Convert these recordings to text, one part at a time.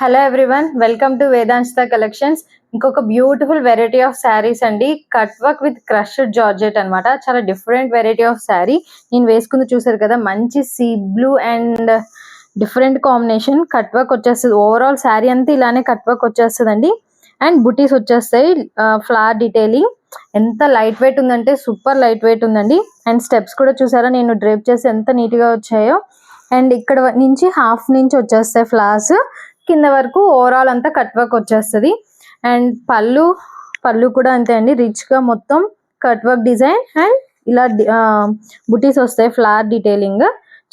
Hello everyone, welcome to Vedanshita collections. ఇంకొక beautiful variety of saris అండి. Cut work with crushed georgette అన్నమాట. చాలా different variety of sari. నేను వేసుకుంది చూసారు కదా, మంచి sea blue and different combination. Cut work వచ్చేస్తుంది, ఓవరాల్ శారీ అంతా ఇలానే కట్ వర్క్ వచ్చేస్తుందండి. అండ్ బుటీస్ వచ్చేస్తాయి, ఫ్లవర్ డీటెయిలింగ్. ఎంత లైట్ వెయిట్ ఉందంటే సూపర్ లైట్ వెయిట్ ఉందండి. అండ్ స్టెప్స్ కూడా చూసారా, నేను డ్రేప్ చేసి ఎంత నీట్ గా వచ్చాయో. అండ్ ఇక్కడ నుంచి హాఫ్ నుంచి వచ్చేస్తాయి ఫ్లవర్స్, కింద వరకు ఓవరాల్ అంతా కట్ వర్క్ వచ్చేస్తుంది. అండ్ పళ్ళు కూడా అంతే అండి, రిచ్ గా మొత్తం కట్ వర్క్ డిజైన్. అండ్ ఇలా బుటీస్ వస్తాయి, ఫ్లవర్ డీటెయిలింగ్.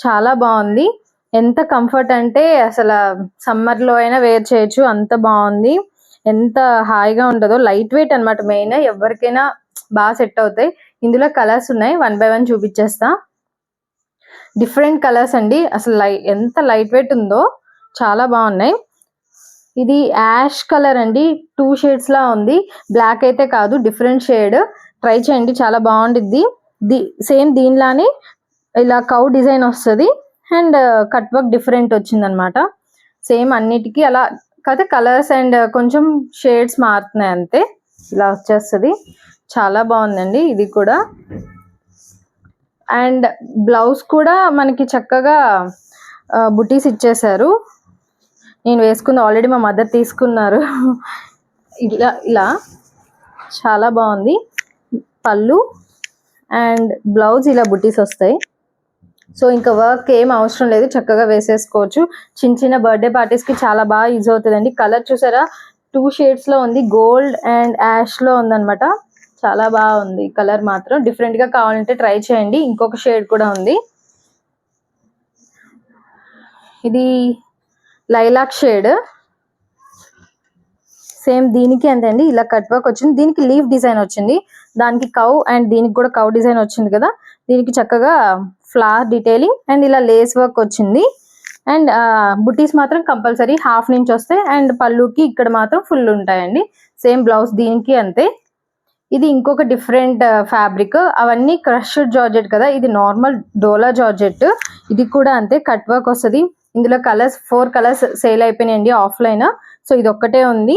చాలా బాగుంది. ఎంత కంఫర్ట్ అంటే అసలు సమ్మర్ లో అయినా వేర్ చేయొచ్చు, అంత బాగుంది. ఎంత హాయిగా ఉంటుందో. లైట్ వెయిట్ అన్నమాట. మెయిన్ ఎవరికైనా బాగా సెట్ అవుతాయి. ఇందులో కలర్స్ ఉన్నాయి, 1 by 1 చూపించేస్తా. డిఫరెంట్ కలర్స్ అండి, అసలు ఎంత లైట్ వెయిట్ ఉందో, చాలా బాగున్నాయి. ఇది యాష్ కలర్ అండి, 2 షేడ్స్ లా ఉంది. బ్లాక్ అయితే కాదు, డిఫరెంట్ షేడ్. ట్రై చేయండి, చాలా బాగుంటుంది. సేమ్ దీనిలానే ఇలా కౌ డిజైన్ వస్తుంది. అండ్ కట్ వర్క్ డిఫరెంట్ వచ్చింది అనమాట. సేమ్ అన్నిటికీ అలా కాకపోతే కలర్స్ అండ్ కొంచెం షేడ్స్ మారుతున్నాయి అంతే. ఇలా వచ్చేస్తుంది, చాలా బాగుందండి ఇది కూడా. అండ్ బ్లౌజ్ కూడా మనకి చక్కగా బుటీస్ ఇచ్చేసారు. నేను వేసుకుంది ఆల్రెడీ, మా మదర్ తీసుకున్నారు. ఇలా చాలా బాగుంది. పళ్ళు అండ్ బ్లౌజ్ ఇలా బుటీస్ వస్తాయి. సో ఇంకా వర్క్ ఏం అవసరం లేదు, చక్కగా వేసేసుకోవచ్చు. చిన్న చిన్న బర్త్డే పార్టీస్కి చాలా బాగా యూజ్ అవుతుందండి. కలర్ చూసారా, 2 షేడ్స్లో ఉంది, గోల్డ్ అండ్ యాష్లో ఉందన్నమాట. చాలా బాగుంది కలర్ మాత్రం. డిఫరెంట్గా కావాలంటే ట్రై చేయండి. ఇంకొక షేడ్ కూడా ఉంది, ఇది లైలాక్ షేడ్. సేమ్ దీనికి అంతే అండి, ఇలా కట్ వర్క్ వచ్చింది. దీనికి లీఫ్ డిజైన్ వచ్చింది, దానికి కౌ అండ్ దీనికి కూడా కౌ డిజైన్ వచ్చింది కదా. దీనికి చక్కగా ఫ్లవర్ డీటెయిలింగ్ అండ్ ఇలా లేస్ వర్క్ వచ్చింది. అండ్ బుటీస్ మాత్రం కంపల్సరీ హాఫ్ నుంచి వస్తాయి. అండ్ పళ్ళుకి ఇక్కడ మాత్రం ఫుల్ ఉంటాయండి. సేమ్ బ్లౌజ్ దీనికి అంతే. ఇది ఇంకొక డిఫరెంట్ ఫ్యాబ్రిక్. అవన్నీ క్రష్డ్ జార్జెట్ కదా, ఇది నార్మల్ డోలా జార్జెట్. ఇది కూడా అంతే, కట్ వర్క్ వస్తుంది. ఇందులో కలర్స్ 4 కలర్స్ సేల్ అయిపోయినాయండి ఆఫ్లైన్. సో ఇది ఒక్కటే ఉంది,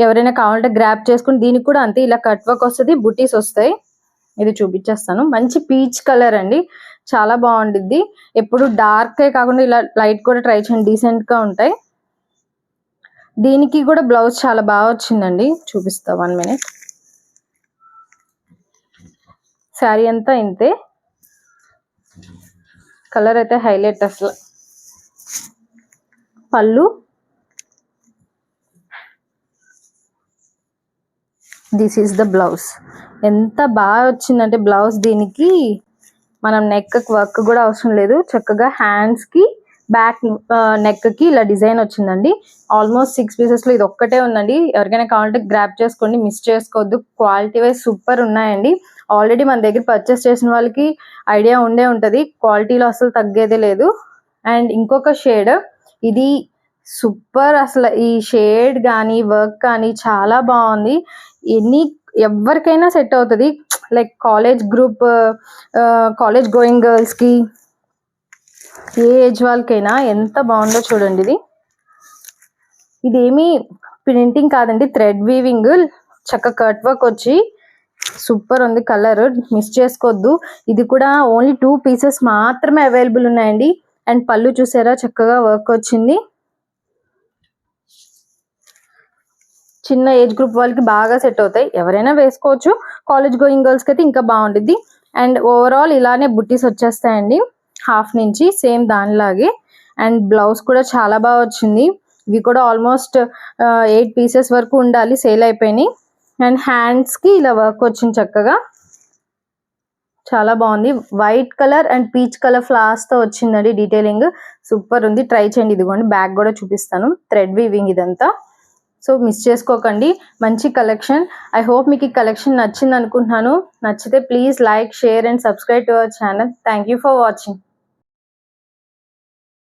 ఎవరైనా కావాలంటే గ్రాప్ చేసుకుని. దీనికి కూడా అంతే, ఇలా కట్ వర్క్ వస్తుంది, బుటీస్ వస్తాయి. ఇది చూపించేస్తాను. మంచి పీచ్ కలర్ అండి, చాలా బాగుంటుంది. ఎప్పుడు డార్కే కాకుండా ఇలా లైట్ కూడా ట్రై చేయండి, డీసెంట్ గా ఉంటాయి. దీనికి కూడా బ్లౌజ్ చాలా బాగా వచ్చిందండి, చూపిస్తా 1 minute. శారీ అంతా ఇంతే, కలర్ అయితే హైలైట్ అసలు. పళ్ళు, దిస్ ఈస్ ద బ్లౌజ్. ఎంత బాగా వచ్చిందంటే బ్లౌజ్, దీనికి మనం నెక్ వర్క్ కూడా అవసరం లేదు. చక్కగా హ్యాండ్స్ కి బ్యాక్ నెక్ కి ఇలా డిజైన్ వచ్చిందండి. ఆల్మోస్ట్ 6 పీసెస్ లో ఇది ఒక్కటే ఉందండి. ఎవరికైనా కావాలంటే గ్రాప్ చేసుకోండి, మిస్ చేసుకోవద్దు. క్వాలిటీ వైజ్ సూపర్ ఉన్నాయండి. ఆల్రెడీ మన దగ్గర పర్చేస్ చేసిన వాళ్ళకి ఐడియా ఉండే ఉంటది, క్వాలిటీలో అసలు తగ్గేదే లేదు. అండ్ ఇంకొక షేడ్, ఇది సూపర్ అసలు. ఈ షేడ్ కానీ వర్క్ కానీ చాలా బాగుంది. ఎవరికైనా సెట్ అవుతుంది. లైక్ కాలేజ్ గోయింగ్ గర్ల్స్ కి, ఏ ఏజ్ వాళ్ళకైనా ఎంత బాగుందో చూడండి. ఇదేమి ప్రింటింగ్ కాదండి, థ్రెడ్ వీవింగ్. చక్క కట్ వర్క్ వచ్చి సూపర్ ఉంది. కలర్ మిస్ చేసుకోవద్దు. ఇది కూడా ఓన్లీ 2 పీసెస్ మాత్రమే అవైలబుల్ ఉన్నాయండి. అండ్ పళ్ళు చూసారా, చక్కగా వర్క్ వచ్చింది. చిన్న ఏజ్ గ్రూప్ వాళ్ళకి బాగా సెట్ అవుతాయి, ఎవరైనా వేసుకోవచ్చు. కాలేజ్ గోయింగ్ గర్ల్స్కి అయితే ఇంకా బాగుంటుంది. అండ్ ఓవరాల్ ఇలానే బుట్టీస్ వచ్చేస్తాయండి హాఫ్ నుంచి, సేమ్ దానిలాగే. అండ్ బ్లౌజ్ కూడా చాలా బాగా వచ్చింది. ఇవి కూడా ఆల్మోస్ట్ 8 పీసెస్ వరకు ఉండాలి, సేల్ అయిపోయినాయి. అండ్ హ్యాండ్స్కి ఇలా వర్క్ వచ్చింది చక్కగా, చాలా బాగుంది. White colour and peach colour flowers తో వచ్చిందండి డీటెయిలింగ్, సూపర్ ఉంది. ట్రై చేయండి. ఇదిగోండి బ్యాక్ కూడా చూపిస్తాను, థ్రెడ్ వీవింగ్ ఇదంతా. సో మిస్ చేసుకోకండి, మంచి కలెక్షన్. ఐ హోప్ మీకు ఈ కలెక్షన్ నచ్చింది అనుకుంటున్నాను. నచ్చితే please like, share and subscribe to our channel. Thank you for watching.